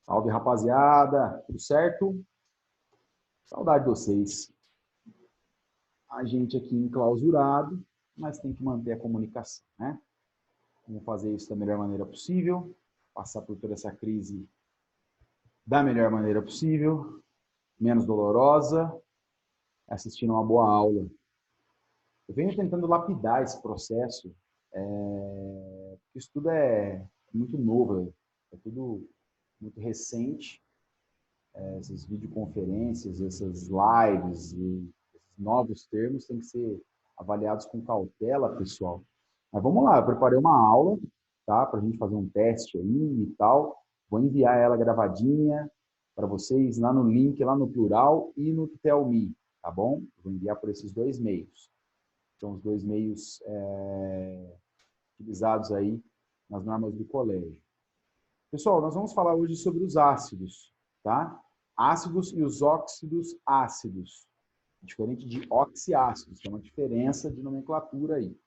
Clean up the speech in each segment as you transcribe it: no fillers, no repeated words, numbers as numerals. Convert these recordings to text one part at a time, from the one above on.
Salve, rapaziada. Tudo certo? Saudade de vocês. A gente aqui enclausurado, mas tem que manter a comunicação, né? Vamos fazer isso da melhor maneira possível, passar por toda essa crise da melhor maneira possível, menos dolorosa, assistindo uma boa aula. Eu venho tentando lapidar esse processo, porque isso tudo é muito novo, é tudo muito recente. Essas videoconferências, essas lives e esses novos termos têm que ser avaliados com cautela, pessoal. Mas vamos lá, eu preparei uma aula, tá? Para a gente fazer um teste aí e tal. Vou enviar ela gravadinha para vocês lá no link, lá no Plural e no Tell Me, tá bom? Vou enviar por esses dois meios. São os dois meios utilizados aí nas normas do colégio. Pessoal, nós vamos falar hoje sobre os ácidos, tá? Ácidos e os óxidos ácidos. Diferente de oxiácidos, tem uma diferença de nomenclatura aí.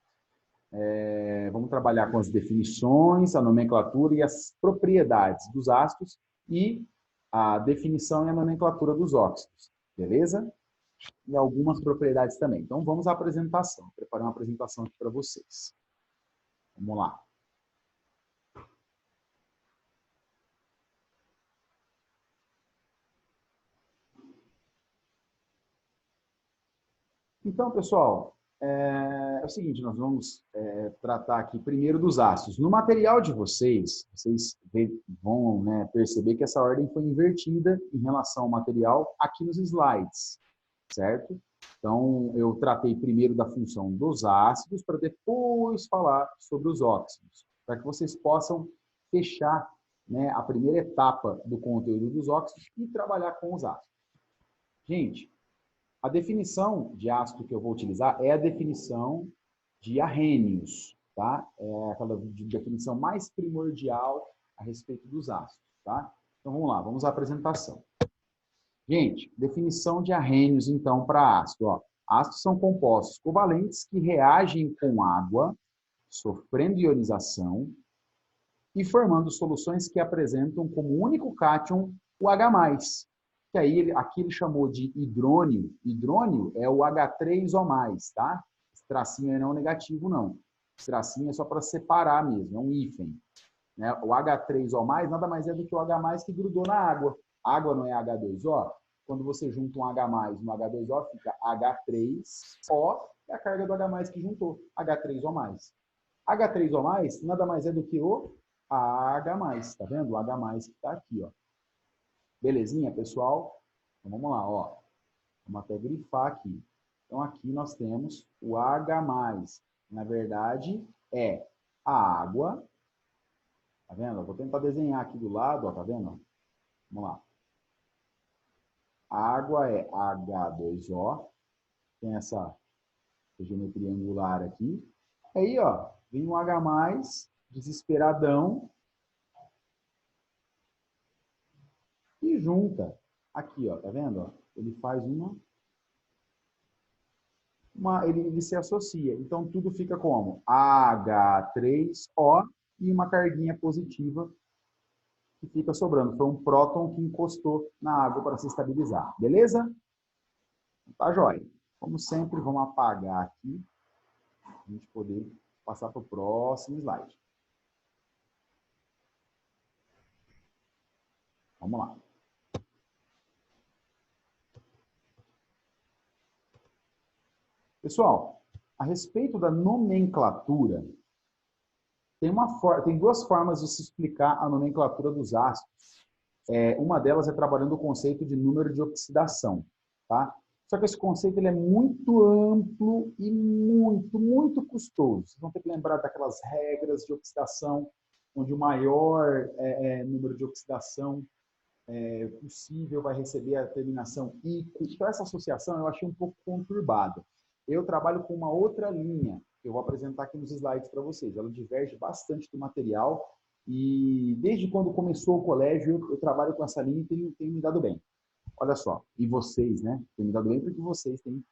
Vamos trabalhar com as definições, a nomenclatura e as propriedades dos ácidos e a definição e a nomenclatura dos óxidos, beleza? E algumas propriedades também. Então, vamos à apresentação. Vou preparar uma apresentação aqui para vocês. Vamos lá. Então, pessoal, é o seguinte, nós vamos tratar aqui primeiro dos ácidos. No material de vocês, vão, né, perceber que essa ordem foi invertida em relação ao material aqui nos slides, certo? Então, eu tratei primeiro da função dos ácidos para depois falar sobre os óxidos, para que vocês possam fechar, né, a primeira etapa do conteúdo dos óxidos e trabalhar com os ácidos. Gente, a definição de ácido que eu vou utilizar é a definição de Arrhenius, tá? É aquela definição mais primordial a respeito dos ácidos, tá? Então vamos lá, vamos à apresentação. Gente, definição de Arrhenius então para ácido, ó. Ácidos são compostos covalentes que reagem com água, sofrendo ionização e formando soluções que apresentam como único cátion o H+, que aí aqui ele chamou de hidrônio. Hidrônio é o H3O+, tá? Esse tracinho aí não é negativo, não. Esse tracinho é só para separar mesmo, é um hífen. Né? O H3O+, nada mais é do que o H+, que grudou na água. Água não é H2O? Quando você junta um H+, no H2O, fica H3O, é a carga do H+, que juntou, H3O+. H3O+, nada mais é do que o H+, tá vendo? O H+, que está aqui, ó. Belezinha, pessoal? Então, vamos lá, ó. Vamos até grifar aqui. Então, aqui nós temos o H+. Na verdade, é a água. Tá vendo? Eu vou tentar desenhar aqui do lado, ó, tá vendo? Vamos lá. A água é H2O. Tem essa geometria angular aqui. Aí, ó, vem um H+, desesperadão, e junta. Aqui, ó, tá vendo? Ó? Ele faz ele se associa. Então, tudo fica como? H3O e uma carguinha positiva que fica sobrando. Foi um próton que encostou na água para se estabilizar. Beleza? Tá jóia. Como sempre, vamos apagar aqui para a gente poder passar para o próximo slide. Vamos lá. Pessoal, a respeito da nomenclatura, tem duas formas de se explicar a nomenclatura dos ácidos. Uma delas é trabalhando o conceito de número de oxidação, tá? Só que esse conceito ele é muito amplo e muito custoso. Vocês vão ter que lembrar daquelas regras de oxidação, onde o maior número de oxidação possível vai receber a terminação ICO. Então, essa associação eu achei um pouco conturbada. Eu trabalho com uma outra linha, que eu vou apresentar aqui nos slides para vocês. Ela diverge bastante do material e desde quando começou o colégio eu trabalho com essa linha e tenho me dado bem. Olha só, e vocês, né? Tem me dado bem porque vocês têm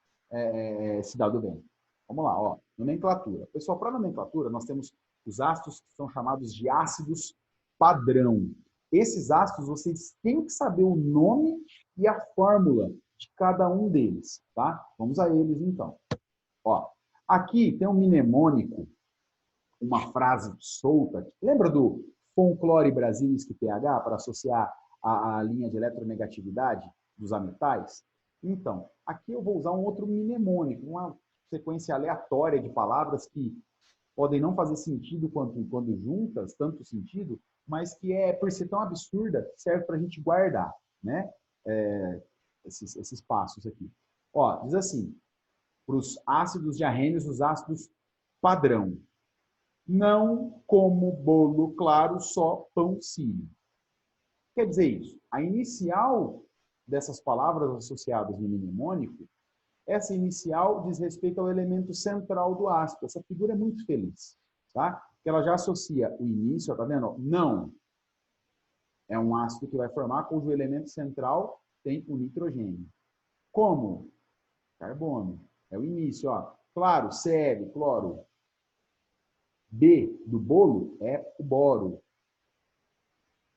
se dado bem. Vamos lá, ó. Nomenclatura. Pessoal, para nomenclatura, nós temos os ácidos que são chamados de ácidos padrão. Esses ácidos, vocês têm que saber o nome e a fórmula de cada um deles, tá? Vamos a eles, então. Ó, aqui tem um mnemônico, uma frase solta. Lembra do folclore brasileiro PH para associar a linha de eletronegatividade dos ametais? Então, aqui eu vou usar um outro mnemônico, uma sequência aleatória de palavras que podem não fazer sentido quando juntas, tanto sentido, mas que por ser tão absurda, serve para a gente guardar, né? Esses passos aqui. Ó, diz assim, para os ácidos diarrênios, os ácidos padrão. Não como bolo claro, só pão sírio. Quer dizer isso? A inicial dessas palavras associadas no mnemônico, essa inicial diz respeito ao elemento central do ácido. Essa figura é muito feliz, tá? Porque ela já associa o início, tá vendo? Não. É um ácido que vai formar cujo elemento central tem o nitrogênio. Como? Carbono. É o início, ó. Claro, Cl, cloro. B do bolo é o boro.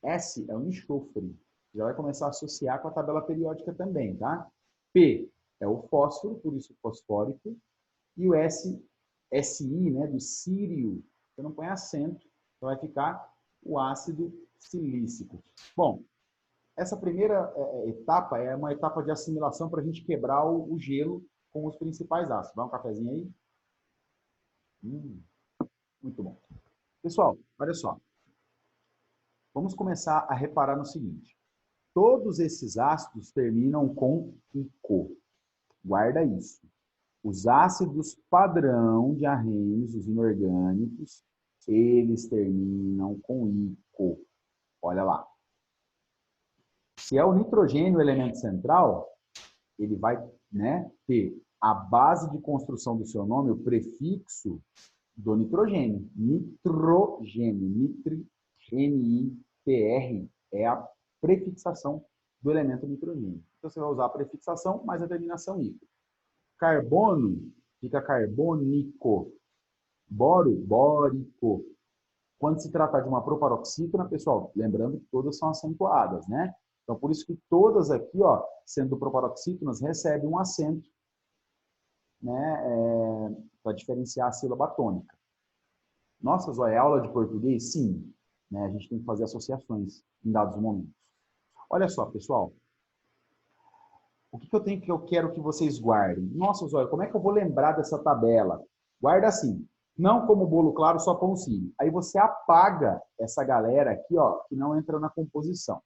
S é o enxofre. Já vai começar a associar com a tabela periódica também, tá? P é o fósforo, por isso fosfórico. E o SI, né, do sírio, você não põe acento, então vai ficar o ácido silícico. Bom, essa primeira etapa é uma etapa de assimilação para a gente quebrar o gelo com os principais ácidos. Vai um cafezinho aí? Muito bom. Pessoal, olha só. Vamos começar a reparar no seguinte. Todos esses ácidos terminam com ICO. Guarda isso. Os ácidos padrão diarrênicos, os inorgânicos, eles terminam com ICO. Olha lá. Se é o nitrogênio o elemento central, ele vai, né, ter a base de construção do seu nome, o prefixo do nitrogênio. Nitrogênio, N-I-T-R, é a prefixação do elemento nitrogênio. Então, você vai usar a prefixação mais a terminação ico. Carbono fica carbônico. Boro, bórico. Quando se trata de uma proparoxítona, pessoal, lembrando que todas são acentuadas, né? Então, por isso que todas aqui, ó, sendo proparoxítonas, recebem um acento, né, para diferenciar a sílaba tônica. Nossa, Zóia, é aula de português? Sim. Né, a gente tem que fazer associações em dados momentos. Olha só, pessoal. O que eu quero que vocês guardem? Nossa, Zóia, como é que eu vou lembrar dessa tabela? Guarda assim. Não como bolo claro, só pão sírio. Aí você apaga essa galera aqui, ó, que não entra na composição.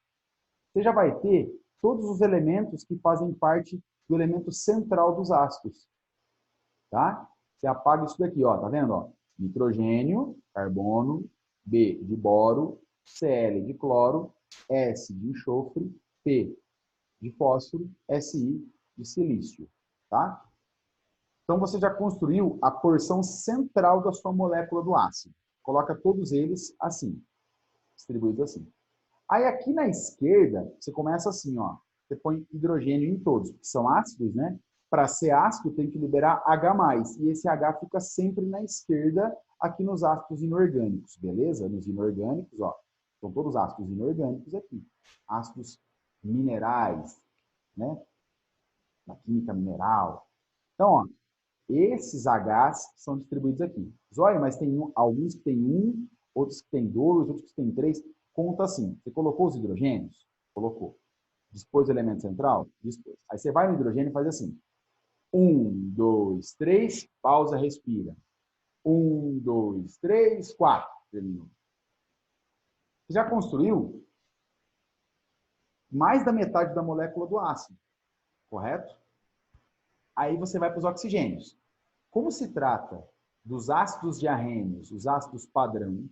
Você já vai ter todos os elementos que fazem parte do elemento central dos ácidos. Tá? Você apaga isso daqui, ó, tá vendo? Ó? Nitrogênio, carbono, B de boro, Cl de cloro, S de enxofre, P de fósforo, Si de silício. Tá? Então, você já construiu a porção central da sua molécula do ácido. Coloca todos eles assim, distribuídos assim. Aí, aqui na esquerda, você começa assim, ó. Você põe hidrogênio em todos, que são ácidos, né? Para ser ácido, tem que liberar H+. E esse H fica sempre na esquerda, aqui nos ácidos inorgânicos, beleza? Nos inorgânicos, ó. São todos ácidos inorgânicos aqui. Ácidos minerais, né? Na química mineral. Então, ó. Esses Hs são distribuídos aqui. Zóia, mas tem alguns que tem 1, outros que tem 2, outros que tem 3. Conta assim. Você colocou os hidrogênios? Colocou. Dispôs do elemento central? Dispôs. Aí você vai no hidrogênio e faz assim. 1, 2, 3, pausa, respira. 1, 2, 3, 4. Terminou. Você já construiu mais da metade da molécula do ácido, correto? Aí você vai para os oxigênios. Como se trata dos ácidos diarrênios, os ácidos padrão,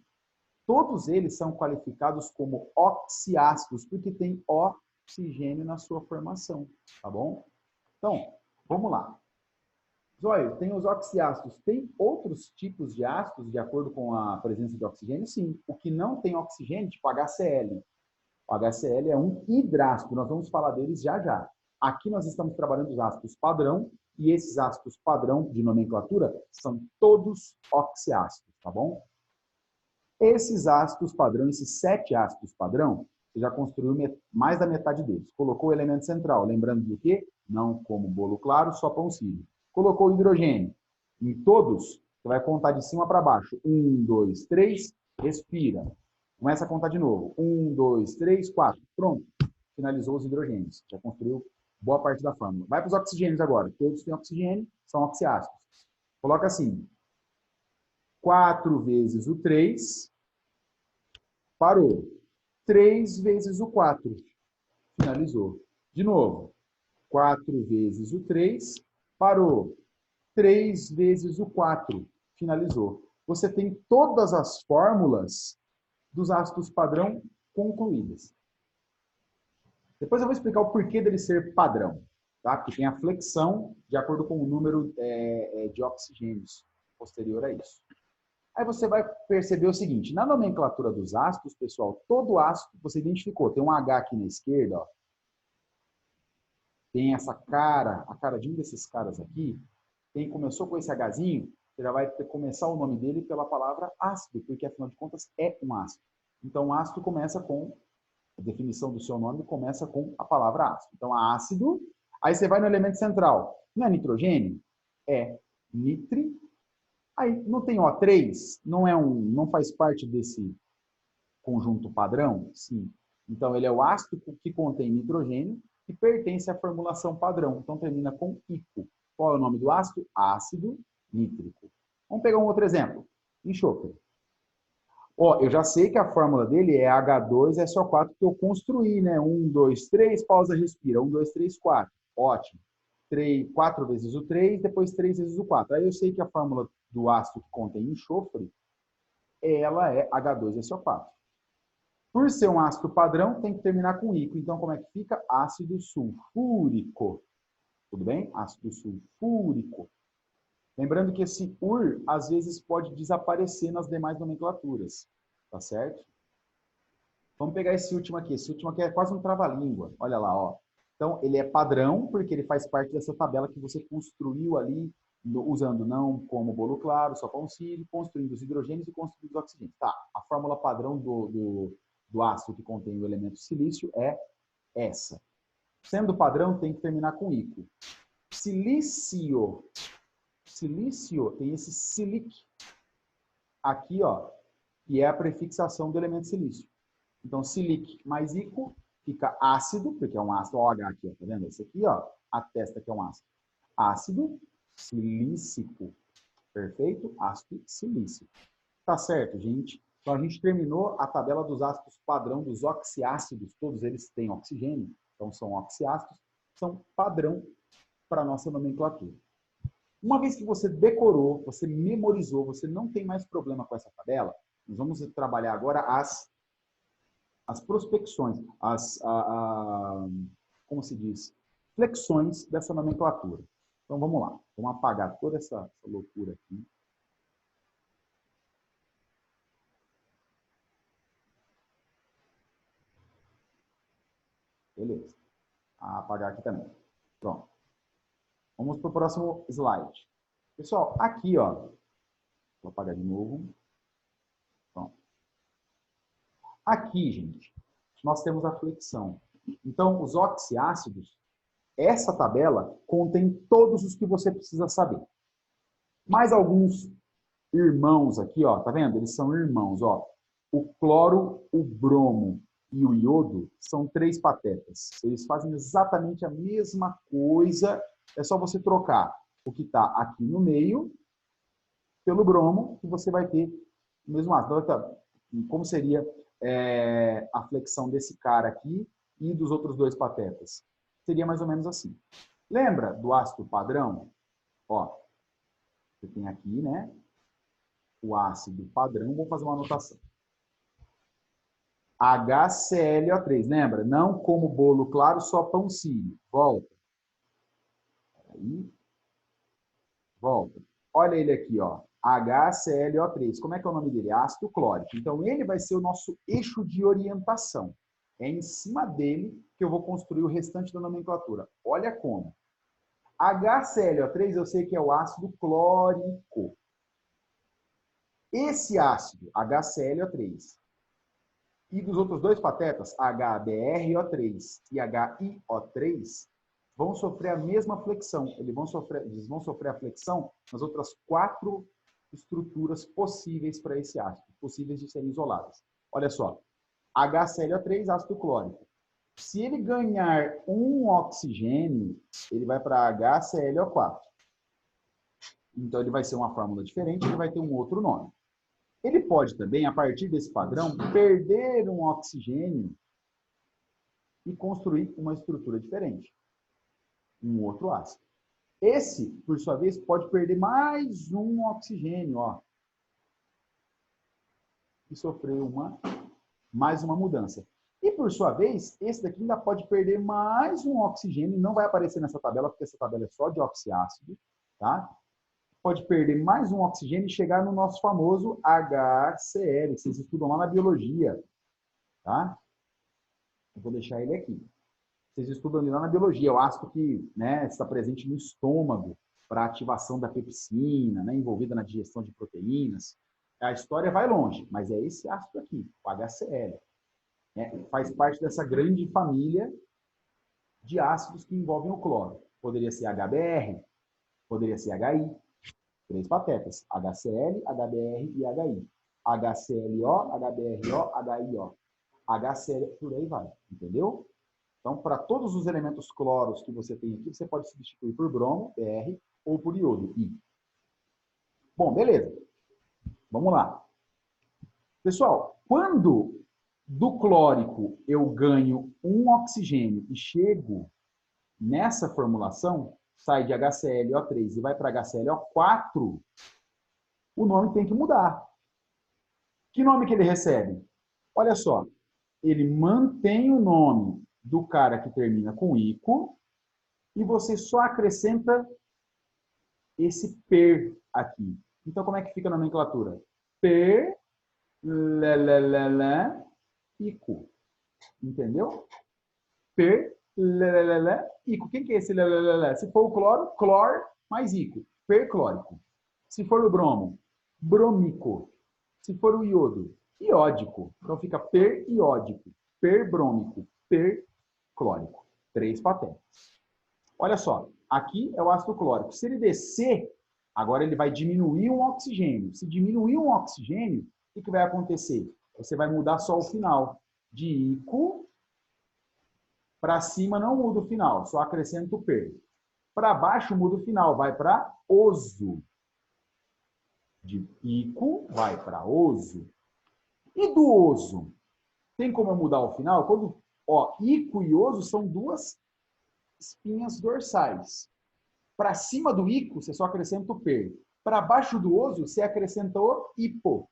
todos eles são qualificados como oxiácidos, porque tem oxigênio na sua formação, tá bom? Então, vamos lá. Zóio, tem os oxiácidos. Tem outros tipos de ácidos de acordo com a presença de oxigênio? Sim. O que não tem oxigênio, tipo HCl. O HCl é um hidrácido, nós vamos falar deles já já. Aqui nós estamos trabalhando os ácidos padrão, e esses ácidos padrão de nomenclatura são todos oxiácidos, tá bom? Esses ácidos padrão, esses 7 ácidos padrão, Você já construiu mais da metade deles. Colocou o elemento central, lembrando do quê? Não como bolo claro, só pão sírio. Colocou o hidrogênio. Em todos, você vai contar de cima para baixo. 1, 2, 3, respira. Começa a contar de novo. 1, 2, 3, 4. Pronto. Finalizou os hidrogênios. Já construiu boa parte da fórmula. Vai para os oxigênios agora. Todos têm oxigênio, são oxiácidos. Coloca assim. 4 vezes o 3, parou. 3 vezes o 4, finalizou. De novo. 4 vezes o 3, parou. 3 vezes o 4, finalizou. Você tem todas as fórmulas dos ácidos padrão concluídas. Depois eu vou explicar o porquê dele ser padrão, tá? Porque tem a flexão de acordo com o número de oxigênios posterior a isso. Aí você vai perceber o seguinte, na nomenclatura dos ácidos, pessoal, todo ácido você identificou, tem um H aqui na esquerda, ó, tem essa cara, a cara de um desses caras aqui, começou com esse Hzinho, você já vai começar o nome dele pela palavra ácido, porque afinal de contas é um ácido. Então, ácido começa com, a definição do seu nome começa com a palavra ácido. Então, ácido, aí você vai no elemento central. Não é nitrogênio? É nitri. Aí não tem O3? Não faz parte desse conjunto padrão? Sim. Então, ele é o ácido que contém nitrogênio e pertence à formulação padrão. Então, termina com ico. Qual é o nome do ácido? Ácido nítrico. Vamos pegar um outro exemplo. Enxofre. Ó, eu já sei que a fórmula dele é H2SO4 que eu construí, né? 1, 2, 3, pausa, respira. 1, 2, 3, 4. Ótimo. 4 vezes o 3, depois 3 vezes o 4. Aí eu sei que a fórmula do ácido que contém enxofre, ela é H2SO4. Por ser um ácido padrão, tem que terminar com ico. Então, como é que fica? Ácido sulfúrico. Tudo bem? Ácido sulfúrico. Lembrando que esse ur, às vezes, pode desaparecer nas demais nomenclaturas. Tá certo? Vamos pegar esse último aqui. Esse último aqui é quase um trava-língua. Olha lá, ó. Então, ele é padrão, porque ele faz parte dessa tabela que você construiu ali, usando não como bolo claro, só pão sírio, construindo os hidrogênios e construindo os oxigênios. Tá, a fórmula padrão do ácido que contém o elemento silício é essa. Sendo padrão, tem que terminar com ico. Silício. Silício tem esse silic aqui, ó, que é a prefixação do elemento silício. Então, silic mais ico fica ácido, porque é um ácido OH aqui, ó, tá vendo? Esse aqui, ó, atesta que é um ácido. Ácido silícico. Perfeito? Ácido silícico. Tá certo, gente? Então, a gente terminou a tabela dos ácidos padrão dos oxiácidos. Todos eles têm oxigênio, então são oxiácidos. São padrão para a nossa nomenclatura. Uma vez que você decorou, você memorizou, você não tem mais problema com essa tabela, nós vamos trabalhar agora as prospecções, como se diz, flexões dessa nomenclatura. Então, vamos lá. Vamos apagar toda essa loucura aqui. Beleza. Apagar aqui também. Pronto. Vamos para o próximo slide. Pessoal, aqui, ó. Vou apagar de novo. Pronto. Aqui, gente, nós temos a flexão. Então, os oxiácidos, essa tabela contém todos os que você precisa saber. Mais alguns irmãos aqui, ó, tá vendo? Eles são irmãos, ó. O cloro, o bromo e o iodo são 3 patetas. Eles fazem exatamente a mesma coisa, é só você trocar o que está aqui no meio pelo bromo, que você vai ter o mesmo ácido. Então, como seria a flexão desse cara aqui e dos outros 2 patetas? Seria mais ou menos assim. Lembra do ácido padrão? Ó, você tem aqui, né? O ácido padrão, vou fazer uma anotação. HClO3, lembra? Não como bolo claro, só pão sírio. Volta. Aí. Volta. Olha ele aqui, ó. HClO3. Como é que é o nome dele? Ácido clórico. Então, ele vai ser o nosso eixo de orientação. É em cima dele que eu vou construir o restante da nomenclatura. Olha como. HClO3 eu sei que é o ácido clórico. Esse ácido, HClO3, E dos outros dois patetas, HBrO3 e HIO3, vão sofrer a mesma flexão. Eles vão sofrer a flexão nas outras 4 estruturas possíveis para esse ácido, possíveis de serem isoladas. Olha só, HClO3, ácido clórico. Se ele ganhar um oxigênio, ele vai para HClO4. Então, ele vai ser uma fórmula diferente, ele vai ter um outro nome. Ele pode também, a partir desse padrão, perder um oxigênio e construir uma estrutura diferente. Um outro ácido. Esse, por sua vez, pode perder mais um oxigênio, ó, e sofrer mais uma mudança. E, por sua vez, esse daqui ainda pode perder mais um oxigênio, não vai aparecer nessa tabela, porque essa tabela é só de oxiácido, tá? Pode perder mais um oxigênio e chegar no nosso famoso HCl, que vocês estudam lá na biologia, tá? Eu vou deixar ele aqui. Vocês estudam lá na biologia, o ácido que, né, está presente no estômago para ativação da pepsina, né, envolvida na digestão de proteínas. A história vai longe, mas é esse ácido aqui, o HCl. Faz parte dessa grande família de ácidos que envolvem o cloro. Poderia ser HBr, poderia ser HI, 3 patetas, HCl, HBr e HI. HClO, HBrO, HIO. HCl, por aí vai, entendeu? Então, para todos os elementos cloros que você tem aqui, você pode substituir por bromo, Br, ou por iodo, I. Bom, beleza. Vamos lá. Pessoal, quando do clórico eu ganho um oxigênio e chego nessa formulação, sai de HClO3 e vai para HClO4, o nome tem que mudar. Que nome que ele recebe? Olha só, ele mantém o nome do cara que termina com ico e você só acrescenta esse per aqui. Então, como é que fica a nomenclatura? Per, ico. Entendeu? Per, ico. Quem que é esse Se for o cloro, clor mais ico. Perclórico. Se for o bromo, brômico. Se for o iodo, iódico. Então fica periódico, perbrômico, perclórico. 3 patetas. Olha só, aqui é o ácido clórico. Se ele descer, agora ele vai diminuir um oxigênio. Se diminuir um oxigênio, o que vai acontecer? Você vai mudar só o final. De ico para cima não muda o final, só acrescenta o per. Para baixo muda o final, vai para oso. De ico vai para oso. E do oso? Tem como eu mudar o final? Quando, ó, ico e oso são 2 espinhas dorsais. Para cima do ico, você só acrescenta o per. Para baixo do oso, você acrescenta o hipo.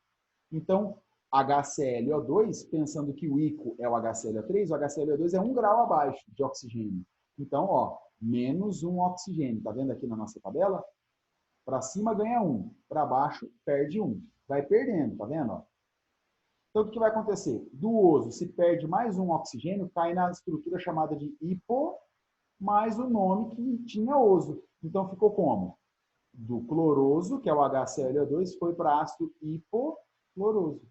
Então, HClO2, pensando que o ico é o HClO3, o HClO2 é 1 grau abaixo de oxigênio. Então, ó, menos um oxigênio. Tá vendo aqui na nossa tabela? Para cima ganha 1, para baixo perde 1. Vai perdendo, tá vendo? Ó? Então, o que vai acontecer? Do oso, se perde mais um oxigênio, cai na estrutura chamada de hipo, mais o nome que tinha oso. Então, ficou como? Do cloroso, que é o HClO2, foi para ácido hipocloroso.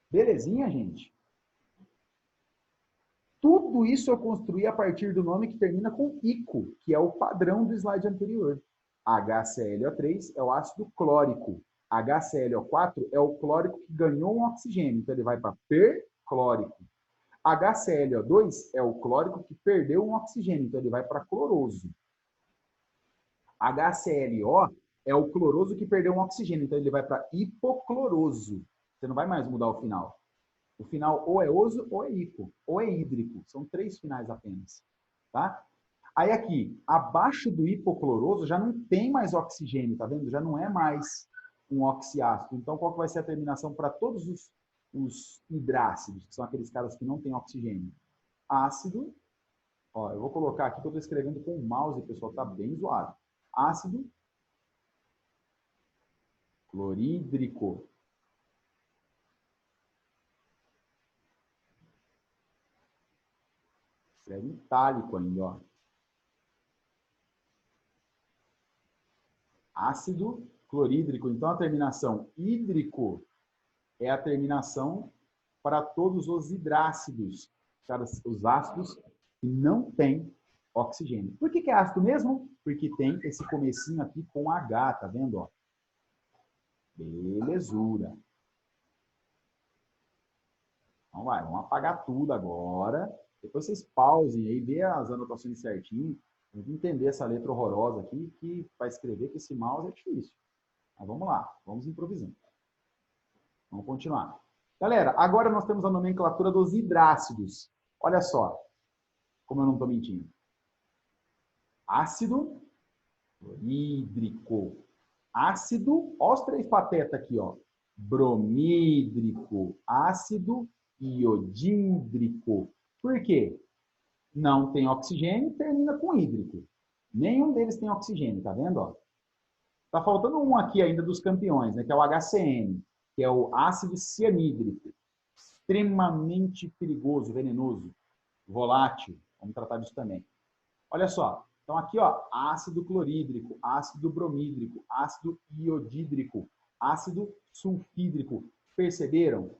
Belezinha, gente? Tudo isso eu construí a partir do nome que termina com ico, que é o padrão do slide anterior. HClO3 é o ácido clórico. HClO4 é o clórico que ganhou um oxigênio, então ele vai para perclórico. HClO2 é o clórico que perdeu um oxigênio, então ele vai para cloroso. HClO é o cloroso que perdeu um oxigênio, então ele vai para hipocloroso. Você não vai mais mudar o final. O final ou é oso ou é hipo, ou é hídrico. São 3 finais apenas. Tá? Aí aqui, abaixo do hipocloroso já não tem mais oxigênio, tá vendo? Já não é mais um oxiácido. Então, qual que vai ser a terminação para todos os hidrácidos, que são aqueles caras que não têm oxigênio? Ácido, ó, eu vou colocar aqui que eu estou escrevendo com o mouse, pessoal, tá bem zoado. Ácido clorídrico. Escreve itálico ainda, ó. Ácido clorídrico. Então, a terminação hídrico é a terminação para todos os hidrácidos, para os ácidos que não têm oxigênio. Por que é ácido mesmo? Porque tem esse comecinho aqui com H, tá vendo? Ó? Belezura. Então vai, vamos apagar tudo agora. Depois vocês pausem aí, vê as anotações certinho. Vamos entender essa letra horrorosa aqui, que para escrever com esse mouse é difícil. Mas vamos lá, vamos improvisando. Vamos continuar. Galera, agora nós temos a nomenclatura dos hidrácidos. Olha só, como eu não estou mentindo. Ácido hídrico. Ácido, ó os três patetas aqui, ó. Bromídrico. Ácido iodídrico. Por quê? Não tem oxigênio e termina com hídrico. Nenhum deles tem oxigênio, tá vendo? Ó? Tá faltando um aqui ainda dos campeões, né? Que é o HCN, que é o ácido cianídrico. Extremamente perigoso, venenoso, volátil. Vamos tratar disso também. Olha só. Então aqui, ó, ácido clorídrico, ácido bromídrico, ácido iodídrico, ácido sulfídrico. Perceberam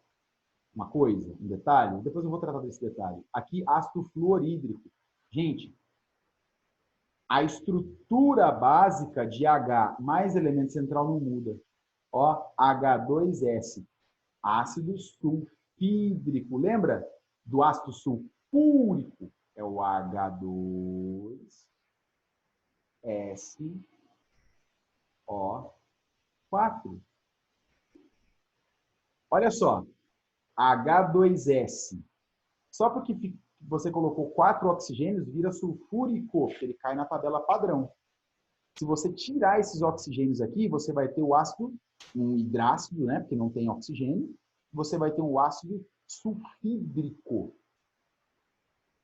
uma coisa, um detalhe? Depois eu vou tratar desse detalhe. Aqui, ácido fluorídrico. Gente, a estrutura básica de H mais elemento central não muda. Ó, H2S, ácido sulfídrico. Lembra do ácido sulfúrico? É o H2SO4. Olha só, H2S. Só porque você colocou 4 oxigênios, vira sulfúrico, porque ele cai na tabela padrão. Se você tirar esses oxigênios aqui, você vai ter o ácido, um hidrácido, né, porque não tem oxigênio. Você vai ter um ácido sulfídrico.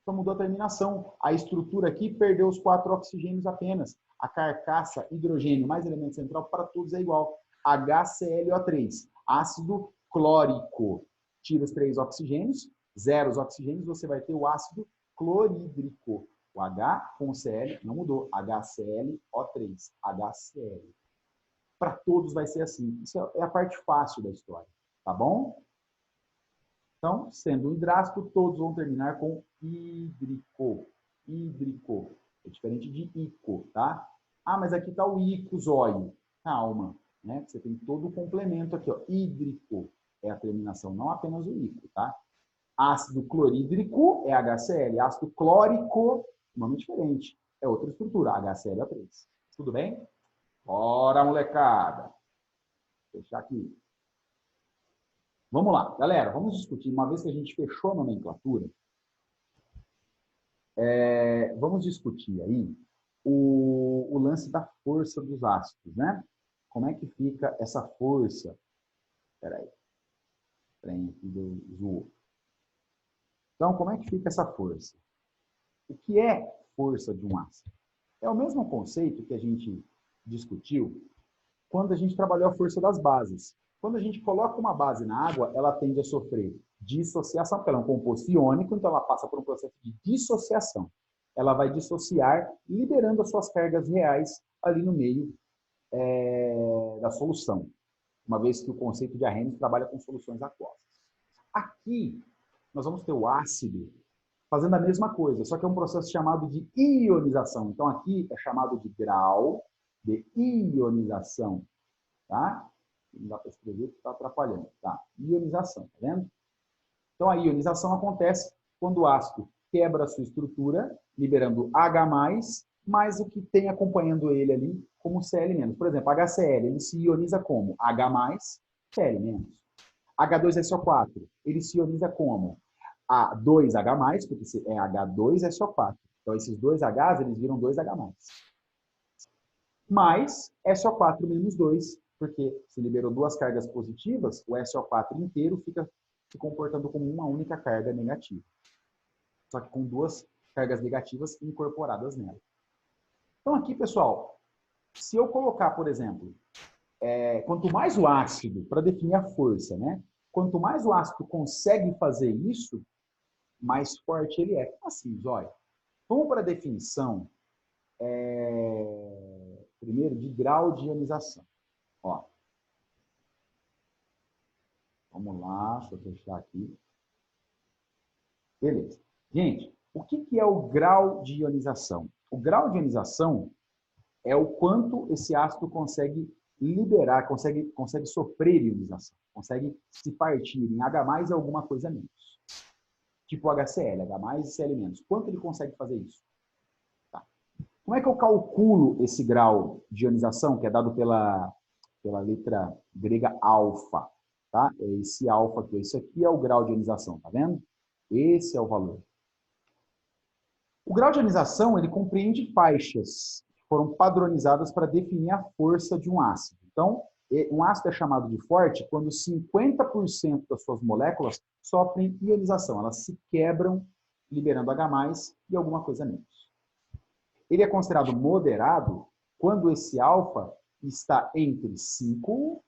Então mudou a terminação. A estrutura aqui perdeu os 4 oxigênios apenas. A carcaça, hidrogênio mais elemento central, para todos é igual. HClO3, ácido clórico. Tira os 3 oxigênios, 0 os oxigênios, você vai ter o ácido clorídrico. O H com o Cl não mudou. HClO3, HCl. Para todos vai ser assim. Isso é a parte fácil da história. Tá bom? Então, sendo um hidrácido, todos vão terminar com hídrico. Hídrico. É diferente de ico, tá? Ah, mas aqui está o icosóio. Calma, né? Você tem todo o complemento aqui, ó. Hídrico é a terminação, não apenas o ico, tá? Ácido clorídrico é HCl. Ácido clórico, nome diferente. É outra estrutura, HClO3. Tudo bem? Bora, molecada. Vou fechar aqui. Vamos lá, galera, vamos discutir. Uma vez que a gente fechou a nomenclatura, vamos discutir aí o lance da força dos ácidos, né? Como é que fica essa força? Espera aí. Trem aqui do zoom. Então, como é que fica essa força? O que é força de um ácido? É o mesmo conceito que a gente discutiu quando a gente trabalhou a força das bases. Quando a gente coloca uma base na água, ela tende a sofrer dissociação, porque ela é um composto iônico, então ela passa por um processo de dissociação. Ela vai dissociar, liberando as suas cargas reais ali no meio da solução, uma vez que o conceito de Arrhenius trabalha com soluções aquosas. Aqui, nós vamos ter o ácido fazendo a mesma coisa, só que é um processo chamado de ionização. Então, aqui é chamado de grau de ionização, tá? Não dá para escrever porque está atrapalhando, tá? Ionização, tá vendo? Então, a ionização acontece quando o ácido quebra a sua estrutura, liberando H+, mais o que tem acompanhando ele ali como Cl-. Por exemplo, HCl, ele se ioniza como? H+, Cl-. H2SO4, ele se ioniza como? A2H+, porque é H2SO4. Então, esses dois Hs, eles viram 2H+. Mais SO4 menos 2, porque se liberou 2 cargas positivas, o SO4 inteiro fica se comportando como uma única carga negativa. Só que com 2 cargas negativas incorporadas nela. Então aqui, pessoal, se eu colocar, por exemplo, quanto mais o ácido, para definir a força, né? Quanto mais o ácido consegue fazer isso, mais forte ele é. Assim, olha. Vamos para a definição, primeiro, de grau de ionização. Ó. Vamos lá, deixa eu fechar aqui. Beleza. Gente, o que que é o grau de ionização? O grau de ionização é o quanto esse ácido consegue liberar, consegue sofrer ionização, consegue se partir em H+, e alguma coisa menos. Tipo HCl, H+, e Cl-. Quanto ele consegue fazer isso? Tá. Como é que eu calculo esse grau de ionização, que é dado pela letra grega alfa? Tá? É esse alfa aqui. Isso aqui é o grau de ionização, tá vendo? Esse é o valor. O grau de ionização, ele compreende faixas que foram padronizadas para definir a força de um ácido. Então, um ácido é chamado de forte quando 50% das suas moléculas sofrem ionização. Elas se quebram, liberando H+, e alguma coisa menos. Ele é considerado moderado quando esse alfa está entre 5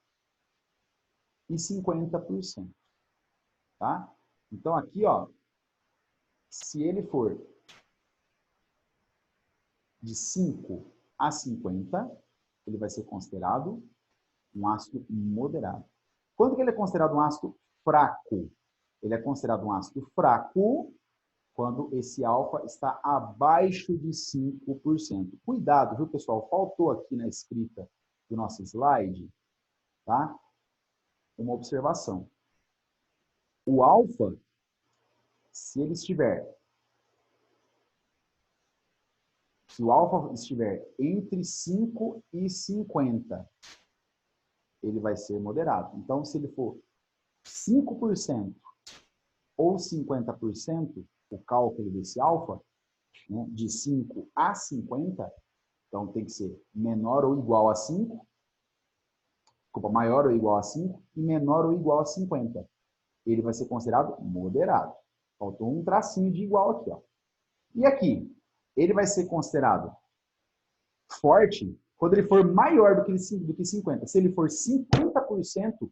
e 50%. Tá? Então, aqui, ó, se ele for de 5 a 50, ele vai ser considerado um ácido moderado. Quando que ele é considerado um ácido fraco? Ele é considerado um ácido fraco quando esse alfa está abaixo de 5%. Cuidado, viu, pessoal? Faltou aqui na escrita do nosso slide, tá? Uma observação. O alfa, se o alfa estiver entre 5 e 50, ele vai ser moderado. Então, se ele for 5% ou 50%, o cálculo desse alfa, né, de 5 a 50, então tem que ser menor ou igual a 5, desculpa, maior ou igual a 5 e menor ou igual a 50. Ele vai ser considerado moderado. Faltou um tracinho de igual aqui, ó. E aqui, ele vai ser considerado forte quando ele for maior do que 50. Se ele for 50%,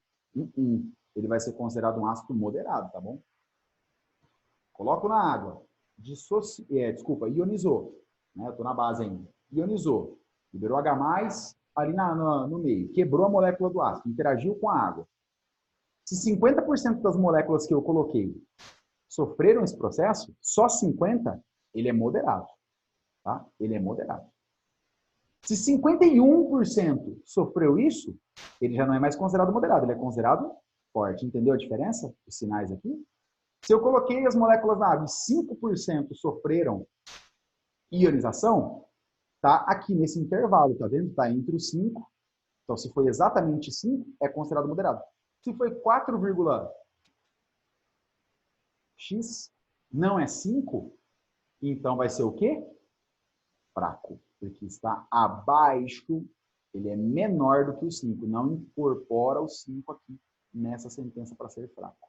ele vai ser considerado um ácido moderado, tá bom? Coloco na água. Ionizou. Né? Eu estou na base ainda. Ionizou. Liberou H+, ali no meio. Quebrou a molécula do ácido. Interagiu com a água. Se 50% das moléculas que eu coloquei sofreram esse processo, só 50%, ele é moderado. Tá? Ele é moderado. Se 51% sofreu isso, ele já não é mais considerado moderado, ele é considerado forte. Entendeu a diferença? Os sinais aqui? Se eu coloquei as moléculas na água e 5% sofreram ionização, tá aqui nesse intervalo, tá vendo? Tá entre os 5. Então, se foi exatamente 5, é considerado moderado. Se foi 4,x, não é 5, então vai ser o quê? Fraco, porque está abaixo, ele é menor do que o 5, não incorpora o 5 aqui nessa sentença para ser fraco.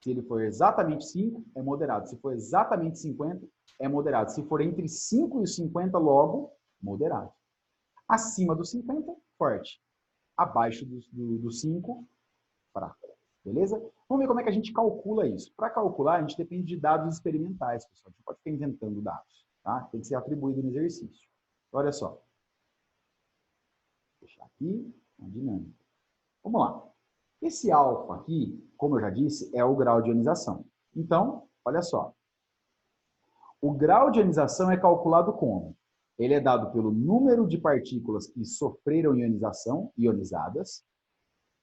Se ele for exatamente 5, é moderado. Se for exatamente 50, é moderado. Se for entre 5 e 50, logo, moderado. Acima do 50, forte. Abaixo do 5, fraco. Beleza? Vamos ver como é que a gente calcula isso. Para calcular, a gente depende de dados experimentais, pessoal. A gente pode ficar inventando dados. Tá? Tem que ser atribuído no exercício. Olha só. Vou deixar aqui uma dinâmica. Vamos lá. Esse alfa aqui, como eu já disse, é o grau de ionização. Então, olha só. O grau de ionização é calculado como? Ele é dado pelo número de partículas que sofreram ionização, ionizadas,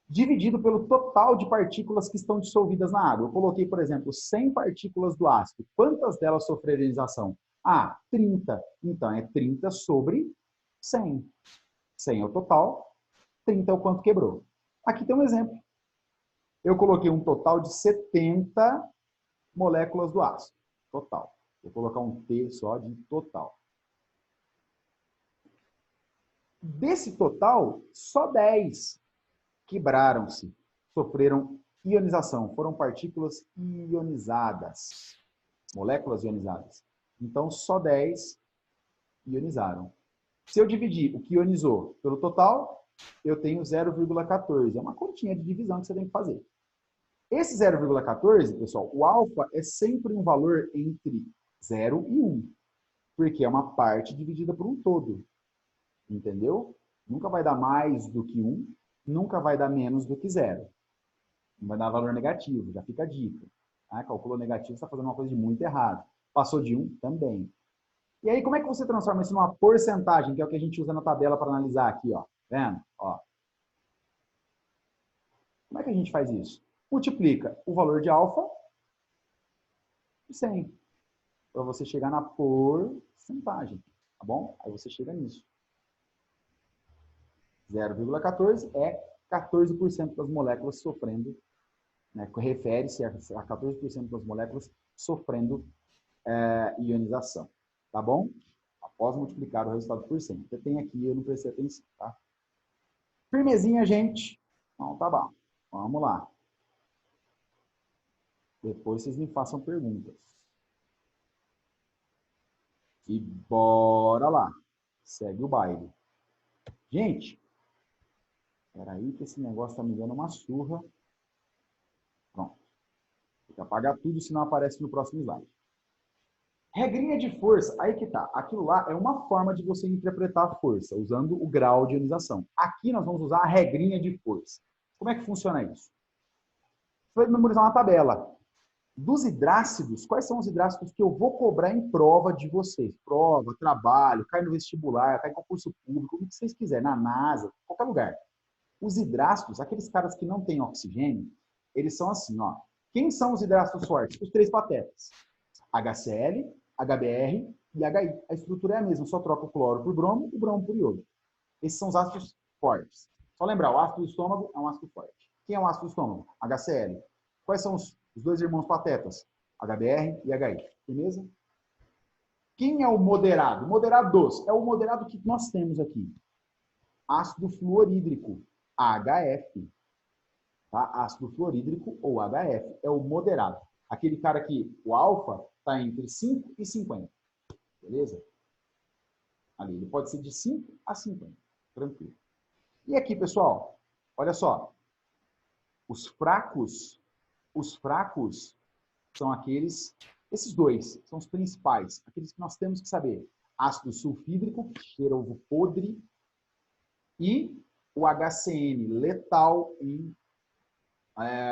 dividido pelo total de partículas que estão dissolvidas na água. Eu coloquei, por exemplo, 100 partículas do ácido. Quantas delas sofreram ionização? Ah, 30. Então, é 30 sobre 100. 100 é o total, 30 é o quanto quebrou. Aqui tem um exemplo. Eu coloquei um total de 70 moléculas do ácido. Total. Vou colocar um T só de total. Desse total, só 10 quebraram-se, sofreram ionização. Foram partículas ionizadas, moléculas ionizadas. Então, só 10 ionizaram. Se eu dividir o que ionizou pelo total, eu tenho 0,14. É uma continha de divisão que você tem que fazer. Esse 0,14, pessoal, o alfa é sempre um valor entre 0 e 1, porque é uma parte dividida por um todo. Entendeu? Nunca vai dar mais do que 1, nunca vai dar menos do que 0. Não vai dar valor negativo, já fica a dica. Ah, calculou negativo, você está fazendo uma coisa de muito errado. Passou de 1, também. E aí, como é que você transforma isso numa porcentagem, que é o que a gente usa na tabela para analisar aqui, ó? Vendo? Ó. Como é que a gente faz isso? Multiplica o valor de alfa por 100, para você chegar na porcentagem, tá bom? Aí você chega nisso. 0,14 é 14% das moléculas sofrendo, né, refere-se a 14% das moléculas sofrendo ionização, tá bom? Após multiplicar o resultado por 100. Você tem aqui, eu não prestei atenção, tá? Firmezinha, gente? Então, tá bom. Vamos lá. Depois vocês me façam perguntas. E bora lá. Segue o baile. Gente, peraí que esse negócio tá me dando uma surra. Pronto. Tem que apagar tudo, senão aparece no próximo slide. Regrinha de força, aí que tá. Aquilo lá é uma forma de você interpretar a força, usando o grau de ionização. Aqui nós vamos usar a regrinha de força. Como é que funciona isso? Você vai memorizar uma tabela. Dos hidrácidos, quais são os hidrácidos que eu vou cobrar em prova de vocês? Prova, trabalho, cai no vestibular, cai em concurso público, o que vocês quiserem, na NASA, qualquer lugar. Os hidrácidos, aqueles caras que não têm oxigênio, eles são assim, ó. Quem são os hidrácidos fortes? Os três patetas. HCl, HBr e HI. A estrutura é a mesma, só troca o cloro por bromo e o bromo por iodo. Esses são os ácidos fortes. Só lembrar, o ácido do estômago é um ácido forte. Quem é o ácido do estômago? HCl. Quais são os dois irmãos patetas? HBr e HI. Beleza? Quem é o moderado? Moderados. É o moderado que nós temos aqui. Ácido fluorídrico, HF. Tá? Ácido fluorídrico ou HF. É o moderado. Aquele cara que o alfa está entre 5 e 50. Beleza? Ali, ele pode ser de 5 a 50. Tranquilo. E aqui, pessoal, olha só. Os fracos são aqueles, esses dois são os principais, aqueles que nós temos que saber. Ácido sulfídrico, que cheira ovo podre, e o HCN, letal em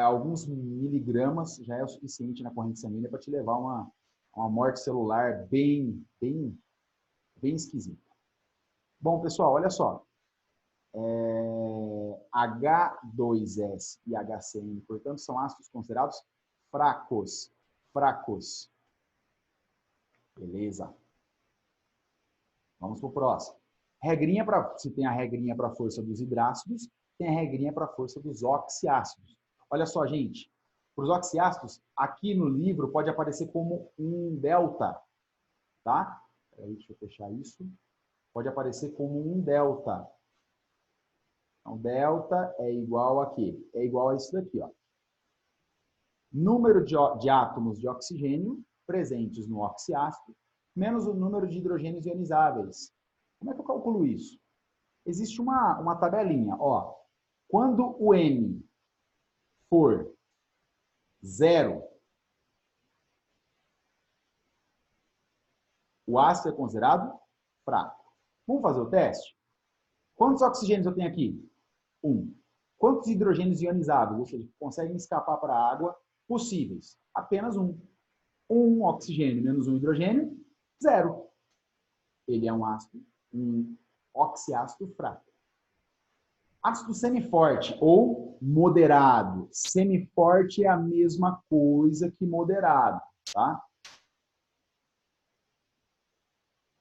alguns miligramas, já é o suficiente na corrente sanguínea para te levar a uma morte celular bem esquisita. Bom, pessoal, olha só. H2S e HCN, portanto, são ácidos considerados fracos. Fracos. Beleza. Vamos para o próximo. Regrinha para, se tem a regrinha para a força dos hidrácidos, tem a regrinha para a força dos oxiácidos. Olha só, gente. Para os oxiácidos, aqui no livro pode aparecer como um delta. Tá? Peraí, deixa eu fechar isso. Pode aparecer como um delta. Então, delta é igual a quê? É igual a isso daqui, ó. Número de átomos de oxigênio presentes no oxiácido menos o número de hidrogênios ionizáveis. Como é que eu calculo isso? Existe uma tabelinha, ó. Quando o N for 0, o ácido é considerado fraco. Vamos fazer o teste? Quantos oxigênios eu tenho aqui? 1. Quantos hidrogênios ionizáveis, ou seja, conseguem escapar para a água, possíveis? Apenas 1. 1 oxigênio menos 1 hidrogênio, 0. Ele é um ácido, um oxiácido fraco. Ácido semiforte ou moderado. Semiforte é a mesma coisa que moderado, tá?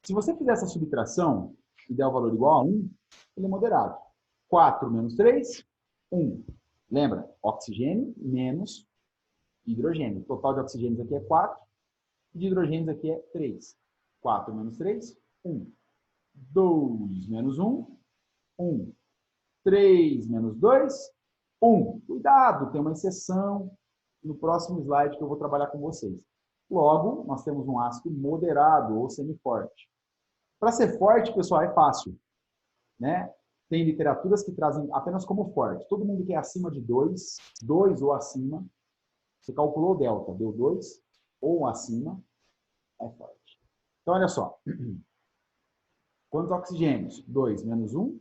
Se você fizer essa subtração e der o valor igual a 1, ele é moderado. 4 menos 3, 1. Lembra? Oxigênio menos hidrogênio. O total de oxigênios aqui é 4, e de hidrogênios aqui é 3. 4 menos 3, 1. 2 menos 1, 1. 3 menos 2, 1. Cuidado, tem uma exceção no próximo slide que eu vou trabalhar com vocês. Logo, nós temos um ácido moderado ou semiforte. Para ser forte, pessoal, é fácil, né? Tem literaturas que trazem apenas como forte. Todo mundo que é acima de 2, 2 ou acima, você calculou o delta, deu 2 ou acima, é forte. Então, olha só. Quantos oxigênios? 2 menos 1.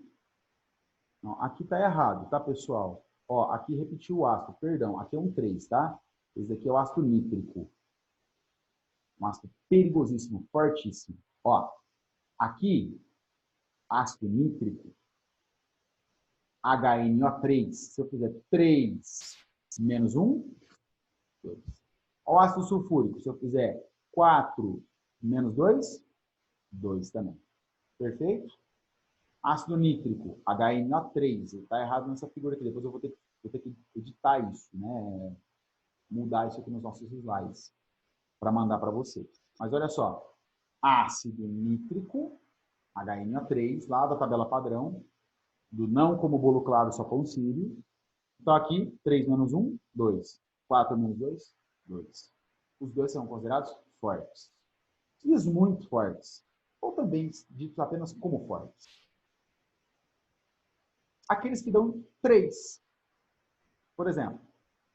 Não, aqui está errado, tá, pessoal? Ó, aqui repetiu o ácido, perdão. Aqui é um 3, tá? Esse daqui é o ácido nítrico. Um ácido perigosíssimo, fortíssimo. Ó, aqui, ácido nítrico, HNO3. Se eu fizer 3 menos 1, 2. Ó, o ácido sulfúrico. Se eu fizer 4 menos 2, 2 também. Perfeito? Ácido nítrico, HNO3. Está errado nessa figura aqui. Depois eu vou ter que editar isso, né? Mudar isso aqui nos nossos slides para mandar para vocês. Mas olha só. Ácido nítrico, HNO3, lá da tabela padrão, do não como bolo claro, só com cílio. Então aqui, 3 menos 1, 2. 4 menos 2, 2. Os dois são considerados fortes. E os muito fortes, ou também ditos apenas como fortes. Aqueles que dão 3. Por exemplo,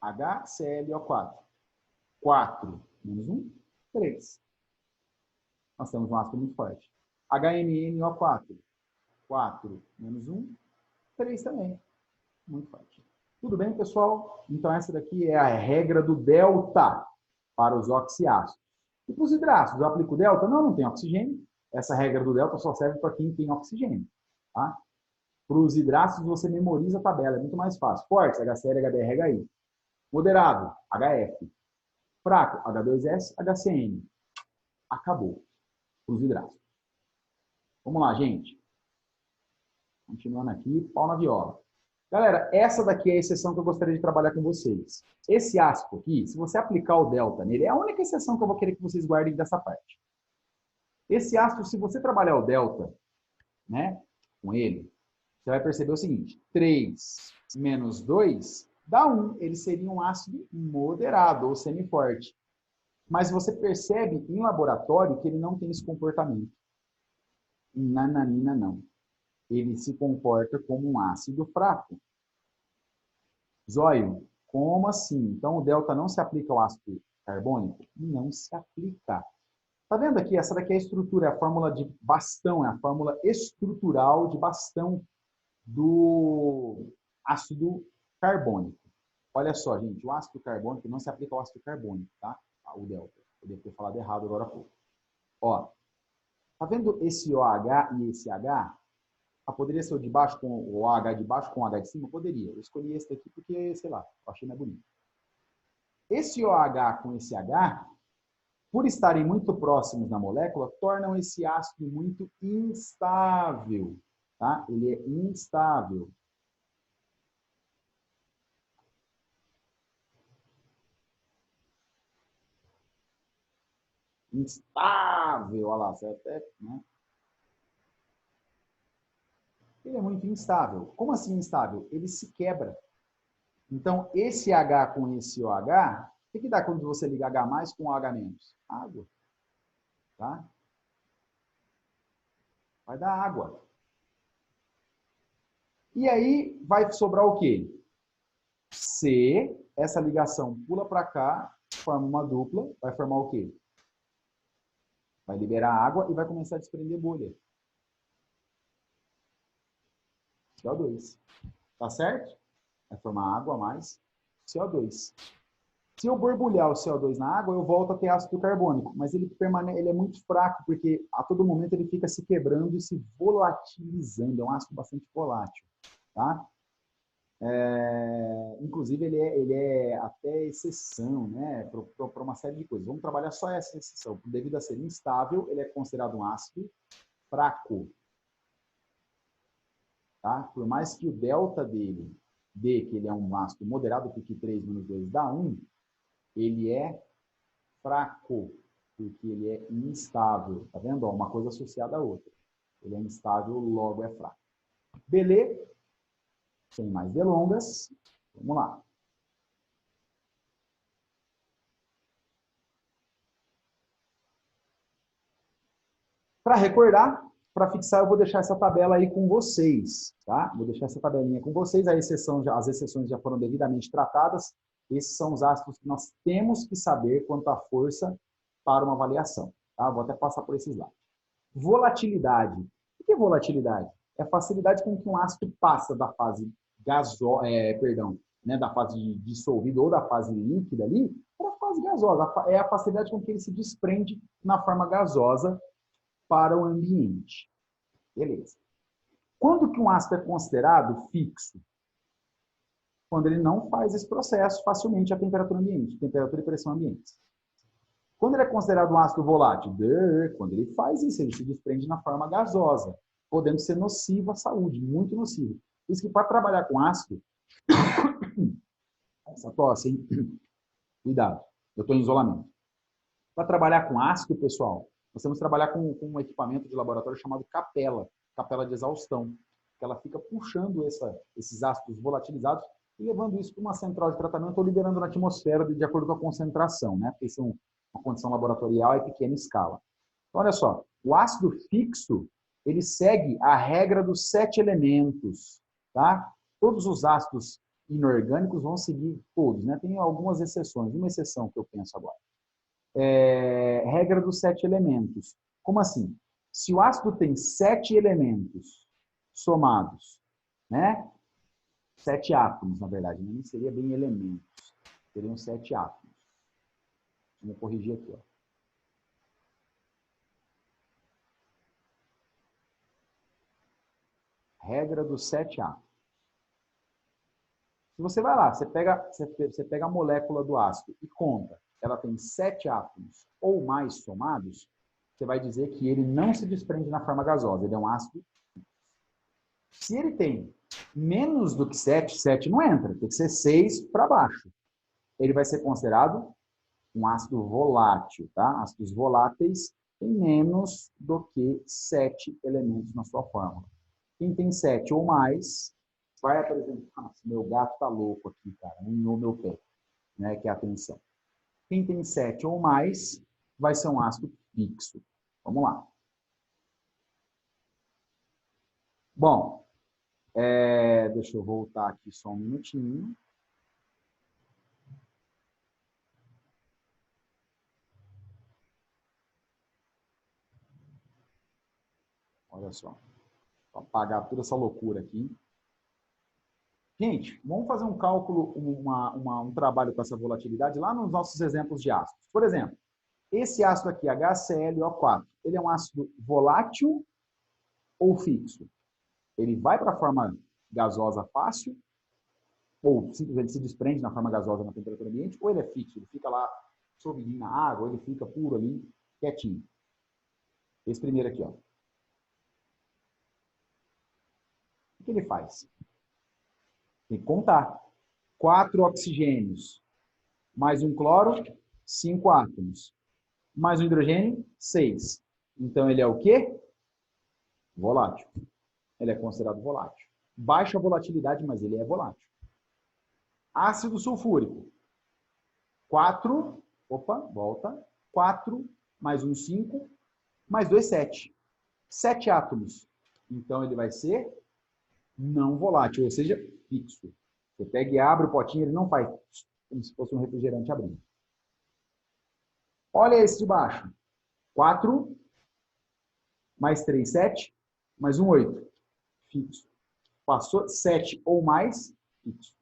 HClO4. 4 menos 1, 3. Nós temos um ácido muito forte. HNNO4. 4 menos 1, 3 também. Muito forte. Tudo bem, pessoal? Então, essa daqui é a regra do delta para os oxiácidos. E para os hidratos, eu aplico o delta? Não, não tem oxigênio. Essa regra do delta só serve para quem tem oxigênio. Tá? Para os hidratos, você memoriza a tabela. É muito mais fácil. Fortes, HCl, HBr, HI. Moderado, HF. Fraco, H2S, HCN. Acabou. Para os hidratos. Vamos lá, gente. Continuando aqui, pau na viola. Galera, essa daqui é a exceção que eu gostaria de trabalhar com vocês. Esse ácido aqui, se você aplicar o delta nele, é a única exceção que eu vou querer que vocês guardem dessa parte. Esse ácido, se você trabalhar o delta, né, com ele, você vai perceber o seguinte, 3 menos 2 dá 1. Ele seria um ácido moderado ou semiforte. Mas você percebe em laboratório que ele não tem esse comportamento. Nananina, não. Ele se comporta como um ácido fraco. Zóio, como assim? Então, o delta não se aplica ao ácido carbônico? Não se aplica. Tá vendo aqui? Essa daqui é a estrutura, é a fórmula de bastão, é a fórmula estrutural de bastão do ácido carbônico. Olha só, gente, o ácido carbônico não se aplica ao ácido carbônico, tá? O delta. Eu devo ter falado errado agora há pouco. Ó, tá vendo esse OH e esse H? Poderia ser o de baixo com o OH de baixo com o H de cima? Poderia. Eu escolhi esse daqui porque, sei lá, eu achei mais bonito. Esse OH com esse H, por estarem muito próximos na molécula, tornam esse ácido muito instável. Tá? Ele é instável. Instável, olha lá, você até, né? Ele é muito instável. Como assim instável? Ele se quebra. Então, esse H com esse OH, o que dá quando você liga H mais com OH menos? Água. Tá? Vai dar água. E aí vai sobrar o quê? C, essa ligação pula para cá, forma uma dupla, vai formar o quê? Vai liberar água e vai começar a desprender bolha. CO2. Tá certo? Vai formar água mais CO2. Se eu borbulhar o CO2 na água, eu volto a ter ácido carbônico, mas ele é muito fraco, porque a todo momento ele fica se quebrando e se volatilizando. É um ácido bastante volátil. Tá? Inclusive, ele é até exceção, né, para uma série de coisas. Vamos trabalhar só essa exceção. Devido a ser instável, ele é considerado um ácido fraco. Tá? Por mais que o delta dele dê que ele é um ácido moderado, porque 3 menos 2 dá 1, ele é fraco, porque ele é instável. Tá vendo? Uma coisa associada à outra. Ele é instável, logo é fraco. Beleza? Sem mais delongas, vamos lá. Para recordar, para fixar, eu vou deixar essa tabela aí com vocês, tá? Vou deixar essa tabelinha com vocês, as exceções já foram devidamente tratadas. Esses são os ácidos que nós temos que saber quanto à força para uma avaliação, tá? Vou até passar por esses lá. Volatilidade. O que é volatilidade? É a facilidade com que um ácido passa da fase da fase dissolvida ou da fase líquida ali para a fase gasosa. É a facilidade com que ele se desprende na forma gasosa para o ambiente. Beleza. Quando que um ácido é considerado fixo? Quando ele não faz esse processo facilmente a temperatura ambiente, temperatura e pressão ambientes. Quando ele é considerado um ácido volátil? Quando ele faz isso, ele se desprende na forma gasosa, podendo ser nocivo à saúde, muito nocivo. Por isso que para trabalhar com ácido, essa tosse, hein? Cuidado, eu estou em isolamento. Para trabalhar com ácido, pessoal, nós temos que trabalhar com um equipamento de laboratório chamado capela de exaustão, que ela fica puxando esses ácidos volatilizados e levando isso para uma central de tratamento ou liberando na atmosfera de acordo com a concentração, né? Porque isso é uma condição laboratorial e pequena escala. Então, olha só, o ácido fixo, ele segue a regra dos 7 elementos, tá? Todos os ácidos inorgânicos vão seguir todos, né? Tem algumas exceções, uma exceção que eu penso agora. Regra dos 7 elementos. Como assim? Se o ácido tem 7 elementos somados, né? 7 átomos, na verdade, não seria bem elementos, seriam 7 átomos. Vou corrigir aqui, ó. Regra dos 7 átomos. Se você vai lá, você pega a molécula do ácido e conta, ela tem 7 átomos ou mais somados, você vai dizer que ele não se desprende na forma gasosa, ele é um ácido. Se ele tem menos do que 7, 7 não entra, tem que ser 6 para baixo. Ele vai ser considerado um ácido volátil, tá? Ácidos voláteis têm menos do que 7 elementos na sua fórmula. Quem tem 7 ou mais vai apresentar... Nossa, meu gato tá louco aqui, cara. Unhou meu pé, né? Que é a tensão. Quem tem 7 ou mais vai ser um ácido fixo. Vamos lá. Bom, deixa eu voltar aqui só um minutinho. Olha só. Vou apagar toda essa loucura aqui. Gente, vamos fazer um cálculo, um trabalho com essa volatilidade lá nos nossos exemplos de ácidos. Por exemplo, esse ácido aqui, HClO4, ele é um ácido volátil ou fixo? Ele vai para a forma gasosa fácil, ou simplesmente se desprende na forma gasosa na temperatura ambiente, ou ele é fixo, ele fica lá solvinho na água, ou ele fica puro ali, quietinho. Esse primeiro aqui, ó. O que ele faz? Tem que contar. 4 oxigênios, mais um cloro, 5 átomos. Mais um hidrogênio, 6. Então, ele é o quê? Volátil. Ele é considerado volátil. Baixa volatilidade, mas ele é volátil. Ácido sulfúrico. 4, opa, volta. 4, mais um 5, mais 2, 7. 7 átomos. Então, ele vai ser não volátil, ou seja, fixo. Você pega e abre o potinho, ele não faz como se fosse um refrigerante abrindo. Olha esse de baixo. 4, mais 3, 7, mais um 8. Fixo. Passou 7 ou mais, fixo.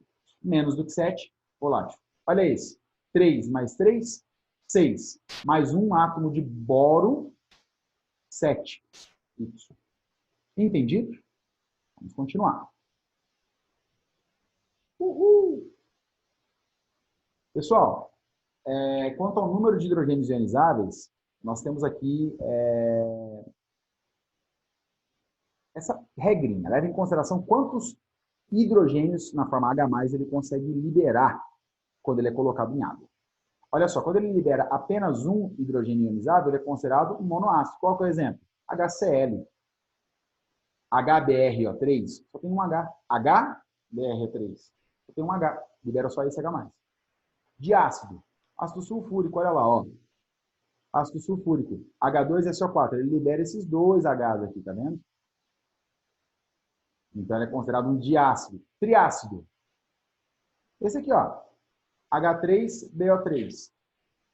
Menos do que 7, volátil. Olha esse. 3 mais 3, 6. Mais um átomo de boro, 7. Fixo. Entendido? Vamos continuar. Uhul! Pessoal, quanto ao número de hidrogênios ionizáveis, nós temos aqui essa regrinha. Leva em consideração quantos hidrogênios na forma H+, ele consegue liberar quando ele é colocado em água. Olha só, quando ele libera apenas um hidrogênio ionizado, ele é considerado um monoácido. Qual que é o exemplo? HCl. HBrO3, só tem um H. HBrO3, só tem um H. Libera só esse H+. Diácido. Ácido sulfúrico, olha lá, ó. Ácido sulfúrico. H2SO4, ele libera esses dois Hs aqui, tá vendo? Então, ele é considerado um diácido. Triácido. Esse aqui, ó. H3BO3.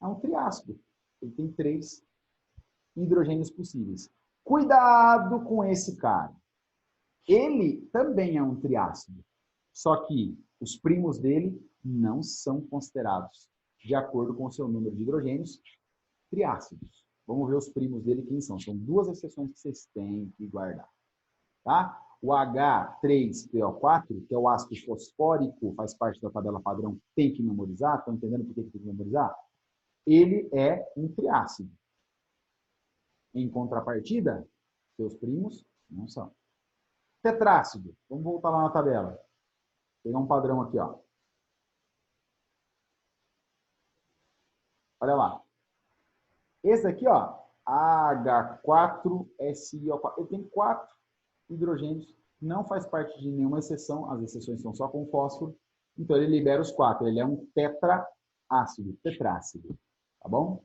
É um triácido. Ele tem 3 hidrogênios possíveis. Cuidado com esse cara. Ele também é um triácido. Só que os primos dele não são considerados de acordo com o seu número de hidrogênios triácidos. Vamos ver os primos dele quem são. São duas exceções que vocês têm que guardar. Tá? O H3PO4, que é o ácido fosfórico, faz parte da tabela padrão, tem que memorizar. Estão entendendo por que tem que memorizar? Ele é um triácido. Em contrapartida, seus primos não são. Tetrácido. Vamos voltar lá na tabela. Vou pegar um padrão aqui, ó. Olha lá. Esse aqui, ó, H4SiO4, ele tem 4 hidrogênios, não faz parte de nenhuma exceção, as exceções são só com fósforo, então ele libera os 4, ele é um tetraácido, tetrácido, tá bom?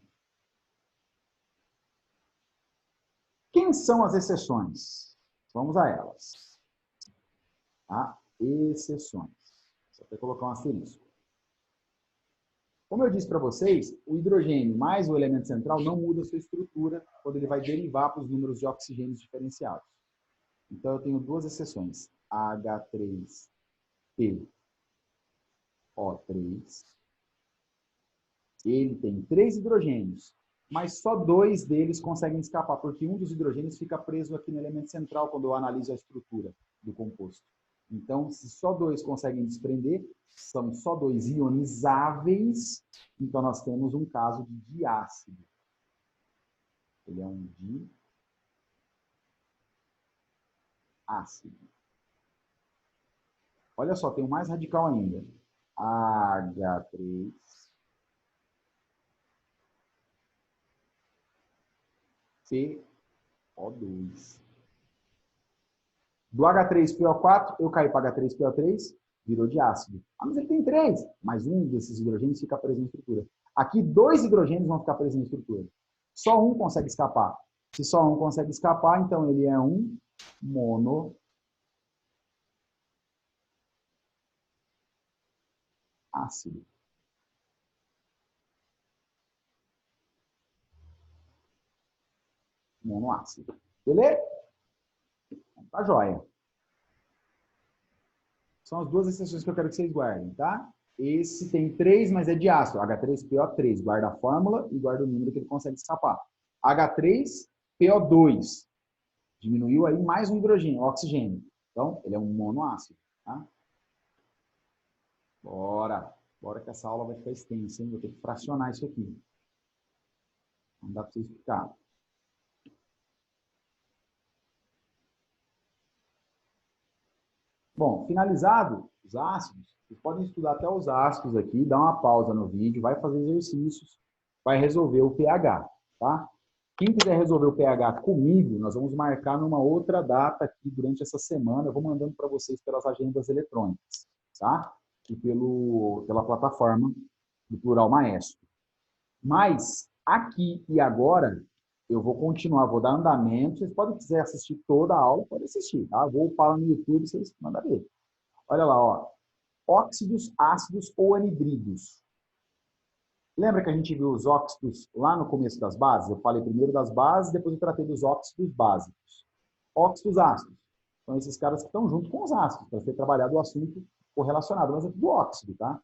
Quem são as exceções? Vamos a elas. Tá? Exceções. Só para colocar um asterisco. Como eu disse para vocês, o hidrogênio mais o elemento central não muda a sua estrutura quando ele vai derivar para os números de oxigênios diferenciados. Então, eu tenho duas exceções. H3PO3. Ele tem 3 hidrogênios, mas só 2 deles conseguem escapar, porque um dos hidrogênios fica preso aqui no elemento central quando eu analiso a estrutura do composto. Então, se só 2 conseguem desprender, são só 2 ionizáveis, então nós temos um caso de diácido. Ele é um diácido. Olha só, tem um mais radical ainda. H3 CO2. Do H3PO4, eu caí para H3PO3, virou diácido. Ah, mas ele tem 3. Mas um desses hidrogênios fica preso na estrutura. Aqui, 2 hidrogênios vão ficar presos na estrutura. Só um consegue escapar. Se só um consegue escapar, então ele é um monoácido. Monoácido. Beleza? Tá joia. São as duas exceções que eu quero que vocês guardem, tá? Esse tem 3, mas é de ácido. H3PO3. Guarda a fórmula e guarda o número que ele consegue escapar. H3PO2. Diminuiu aí mais um hidrogênio, oxigênio. Então, ele é um monoácido, tá? Bora. Bora que essa aula vai ficar extensa, hein? Vou ter que fracionar isso aqui. Não dá para você explicar. Bom, finalizado os ácidos, vocês podem estudar até os ácidos aqui, dar uma pausa no vídeo, vai fazer exercícios, vai resolver o pH, tá? Quem quiser resolver o pH comigo, nós vamos marcar numa outra data aqui durante essa semana, eu vou mandando para vocês pelas agendas eletrônicas, tá? E pela plataforma do Plural Maestro. Mas, aqui e agora, eu vou continuar, vou dar andamento. Vocês podem, quiser assistir toda a aula, pode assistir, tá? Vou upar no YouTube, vocês mandam ver. Olha lá, ó. Óxidos, ácidos ou anidridos. Lembra que a gente viu os óxidos lá no começo das bases? Eu falei primeiro das bases, depois eu tratei dos óxidos básicos. Óxidos ácidos. São esses caras que estão junto com os ácidos, para ser trabalhado o assunto correlacionado, mas é tudo óxido, tá?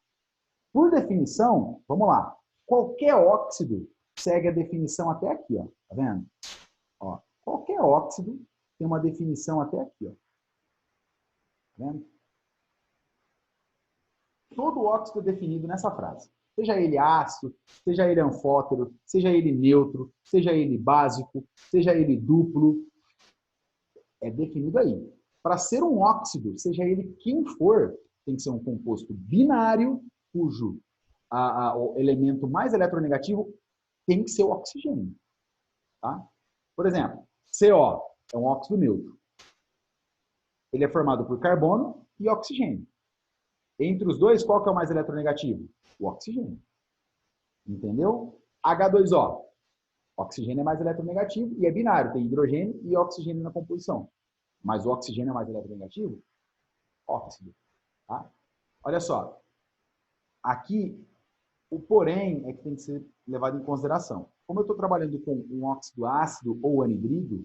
Por definição, vamos lá. Qualquer óxido segue a definição até aqui, ó. Tá vendo? Ó, qualquer óxido tem uma definição até aqui, ó. Tá vendo? Todo óxido é definido nessa frase. Seja ele ácido, seja ele anfótero, seja ele neutro, seja ele básico, seja ele duplo, é definido aí. Para ser um óxido, seja ele quem for, tem que ser um composto binário, cujo o elemento mais eletronegativo tem que ser o oxigênio. Tá? Por exemplo, CO é um óxido neutro. Ele é formado por carbono e oxigênio. Entre os dois, qual que é o mais eletronegativo? O oxigênio. Entendeu? H2O. Oxigênio é mais eletronegativo e é binário. Tem hidrogênio e oxigênio na composição. Mas o oxigênio é mais eletronegativo? Óxido. Tá? Olha só. Aqui, o porém é que tem que ser levado em consideração. Como eu estou trabalhando com um óxido ácido ou anidrido,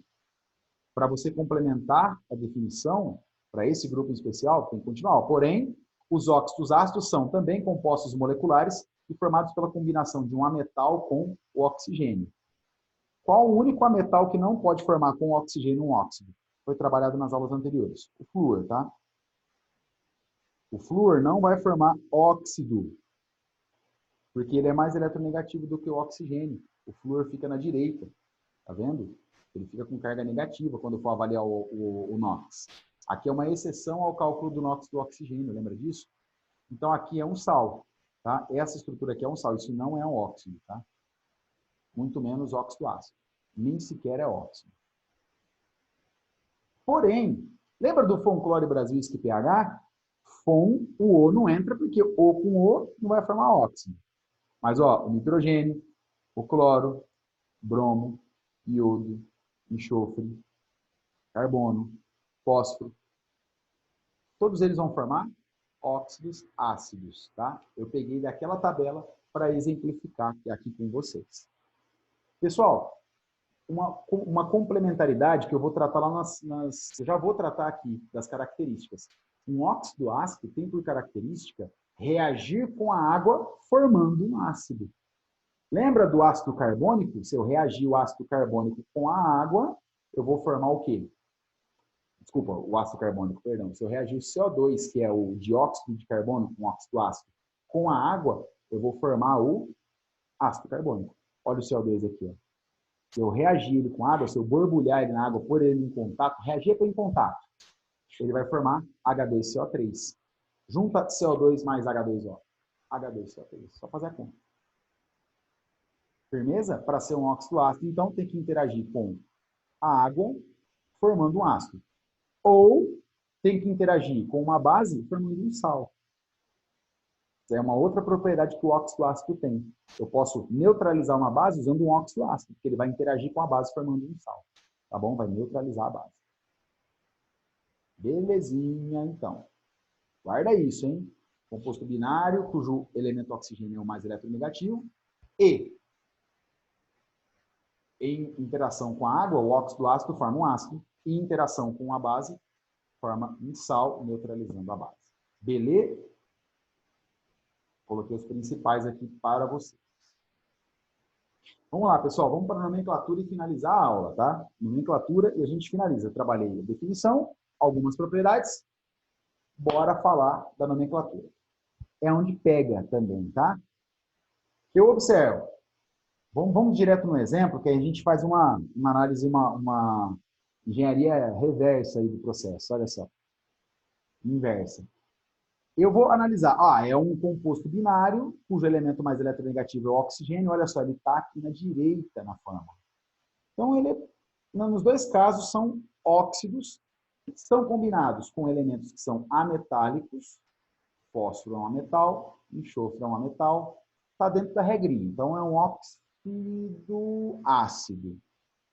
para você complementar a definição, para esse grupo em especial, tem que continuar. Porém, os óxidos ácidos são também compostos moleculares e formados pela combinação de um ametal com o oxigênio. Qual o único ametal que não pode formar com o oxigênio um óxido? Foi trabalhado nas aulas anteriores. O flúor, tá? O flúor não vai formar óxido, porque ele é mais eletronegativo do que o oxigênio. O flúor fica na direita, tá vendo? Ele fica com carga negativa quando for avaliar o NOx. Aqui é uma exceção ao cálculo do NOx do oxigênio, lembra disso? Então aqui é um sal, tá? Essa estrutura aqui é um sal, isso não é um óxido, tá? Muito menos óxido ácido. Nem sequer é óxido. Porém, lembra do FON, cloro, Brasil, pH? FON, o O não entra porque O com O não vai formar óxido. Mas, ó, o nitrogênio, o cloro, bromo, iodo, enxofre, carbono, fósforo, todos eles vão formar óxidos ácidos, tá? Eu peguei daquela tabela para exemplificar aqui com vocês. Pessoal, uma complementaridade que eu vou tratar lá eu já vou tratar aqui das características. Um óxido ácido tem por característica reagir com a água formando um ácido. Lembra do ácido carbônico? Se eu reagir o ácido carbônico com a água, eu vou formar o quê? Desculpa, o ácido carbônico, perdão. Se eu reagir o CO2, que é o dióxido de carbono com óxido ácido, com a água, eu vou formar o ácido carbônico. Olha o CO2 aqui, ó. Se eu reagir ele com água, se eu borbulhar ele na água, pôr ele em contato, reagir com em contato, ele vai formar H2CO3. Junta CO2 mais H2O. H2CO3. Só fazer a conta. Firmeza? Para ser um óxido ácido, então tem que interagir com a água, formando um ácido. Ou tem que interagir com uma base, formando um sal. É uma outra propriedade que o óxido ácido tem. Eu posso neutralizar uma base usando um óxido ácido, porque ele vai interagir com a base formando um sal. Tá bom? Vai neutralizar a base. Belezinha, então. Guarda isso, hein? Composto binário, cujo elemento oxigênio é o mais eletronegativo. E, em interação com a água, o óxido ácido forma um ácido. E em interação com a base, forma um sal, neutralizando a base. Beleza? Coloquei os principais aqui para vocês. Vamos lá, pessoal. Vamos para a nomenclatura e finalizar a aula, tá? Nomenclatura e a gente finaliza. Eu trabalhei a definição, algumas propriedades. Bora falar da nomenclatura. É onde pega também, tá? Eu observo. Vamos direto no exemplo, que aí a gente faz uma análise, uma engenharia reversa aí do processo. Olha só. Inversa. Eu vou analisar. É um composto binário, cujo elemento mais eletronegativo é o oxigênio. Olha só, ele está aqui na direita na fórmula. Então, nos dois casos, são óxidos que são combinados com elementos que são ametálicos. Fósforo é um ametal, enxofre é um ametal. Está dentro da regrinha. Então, é um óxido ácido.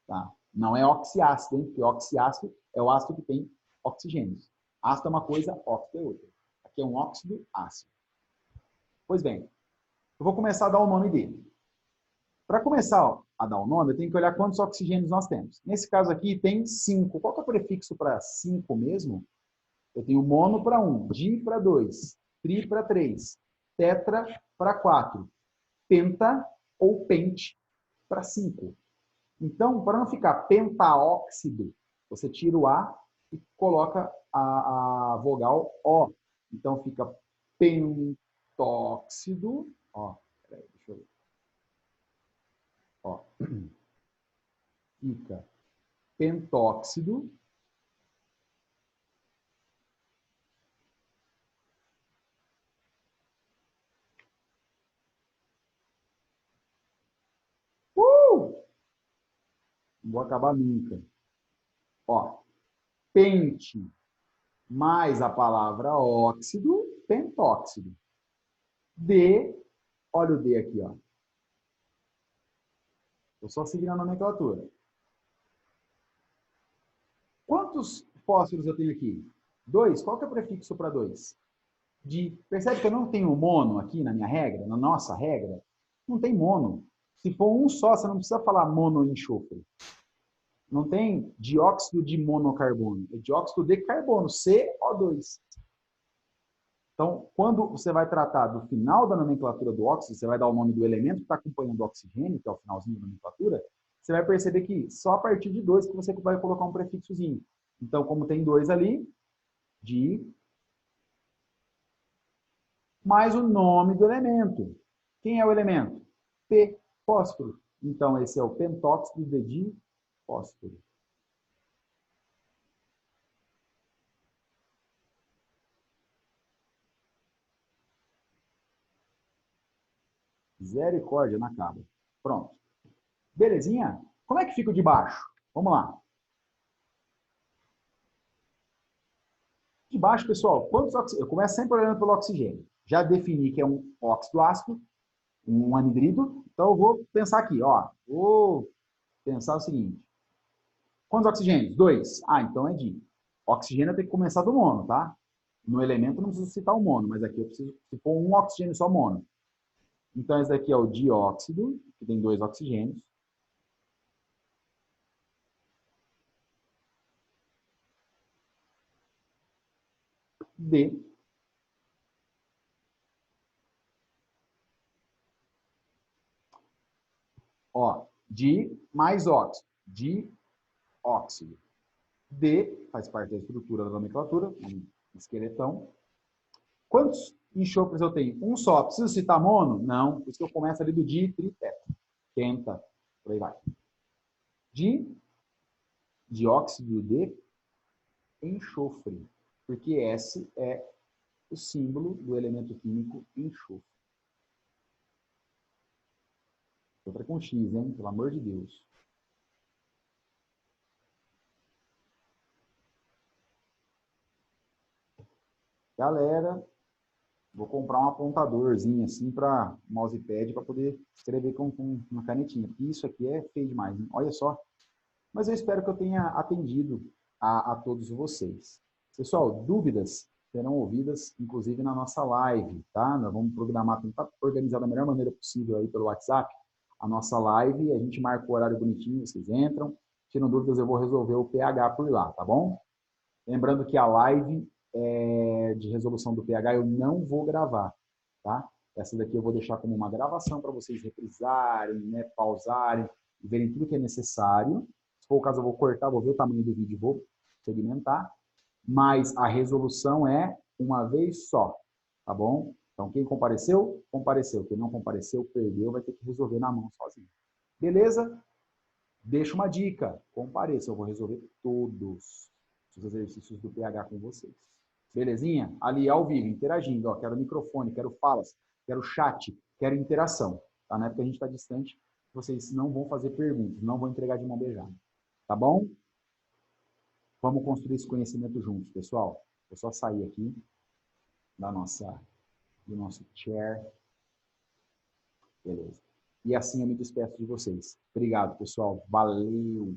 Tá? Não é oxiácido, hein? Porque oxiácido é o ácido que tem oxigênios. Ácido é uma coisa, óxido é outra. Aqui é um óxido ácido. Pois bem, eu vou começar a dar o nome dele. Para começar a dar o nome, eu tenho que olhar quantos oxigênios nós temos. Nesse caso aqui tem 5. Qual que é o prefixo para 5 mesmo? Eu tenho mono para 1, di para 2, tri para 3, tetra para 4, penta ou pente para 5. Então, para não ficar pentaóxido, você tira o A e coloca a vogal O. Então, fica pentóxido. Peraí, deixa eu ver. Fica pentóxido. Não vou acabar nunca. Pente mais a palavra óxido, pentóxido. D, olha o D aqui, ó. Estou só seguindo a nomenclatura. Quantos fósforos eu tenho aqui? 2. Qual que é o prefixo para 2? Percebe que eu não tenho mono aqui na minha regra, na nossa regra? Não tem mono. Se for um só, você não precisa falar monoenxofre. Não tem dióxido de monocarbono. É dióxido de carbono, CO2. Então, quando você vai tratar do final da nomenclatura do óxido, você vai dar o nome do elemento que está acompanhando o oxigênio, que é o finalzinho da nomenclatura, você vai perceber que só a partir de 2 que você vai colocar um prefixozinho. Então, como tem 2 ali, di, mais o nome do elemento. Quem é o elemento? P, fósforo. Então, esse é o pentóxido de difósforo. Misericórdia na caba. Pronto. Belezinha? Como é que fica o de baixo? Vamos lá. De baixo, pessoal, eu começo sempre olhando pelo oxigênio. Já defini que é um óxido ácido, um anidrido. Então, eu vou pensar aqui, ó. Vou pensar o seguinte. Quantos oxigênios? 2. Ah, então é di. Oxigênio tem que começar do mono, tá? No elemento não preciso citar o mono, mas aqui eu preciso, se for um oxigênio só mono. Então, esse daqui é o dióxido, que tem 2 oxigênios. D. Ó, di mais óxido. Dióxido. D faz parte da estrutura da nomenclatura, um esqueletão. Quantos enxofres eu tenho? Um só. Preciso citar mono? Não. Por isso que eu começo ali do di, tri, tetra. Penta. Por aí vai. Dióxido de enxofre. Porque esse é o símbolo do elemento químico enxofre. Outra com X, hein? Pelo amor de Deus. Galera, vou comprar um apontadorzinho assim para mousepad para poder escrever com uma canetinha. Porque isso aqui é feio demais, hein? Olha só. Mas eu espero que eu tenha atendido a todos vocês. Pessoal, dúvidas serão ouvidas, inclusive, na nossa live, tá? Nós vamos programar, tentar organizar da melhor maneira possível aí pelo WhatsApp a nossa live. A gente marca o horário bonitinho, vocês entram. Tiram dúvidas, eu vou resolver o pH por lá, tá bom? Lembrando que a live de resolução do pH eu não vou gravar, tá? Essa daqui eu vou deixar como uma gravação para vocês reprisarem, né, pausarem e verem tudo que é necessário. Se for o caso, eu vou cortar, vou ver o tamanho do vídeo e vou segmentar. Mas a resolução é uma vez só, tá bom? Então, quem compareceu, compareceu. Quem não compareceu, perdeu, vai ter que resolver na mão sozinho. Beleza? Deixa uma dica. Compareça, eu vou resolver todos os exercícios do pH com vocês. Belezinha? Ali ao vivo, interagindo. Ó, quero microfone, quero falas, quero chat, quero interação. Tá? Na época a gente está distante, vocês não vão fazer perguntas, não vão entregar de mão beijada. Tá bom? Vamos construir esse conhecimento juntos, pessoal. Vou só sair aqui do nosso chair. Beleza. E assim eu me despeço de vocês. Obrigado, pessoal. Valeu!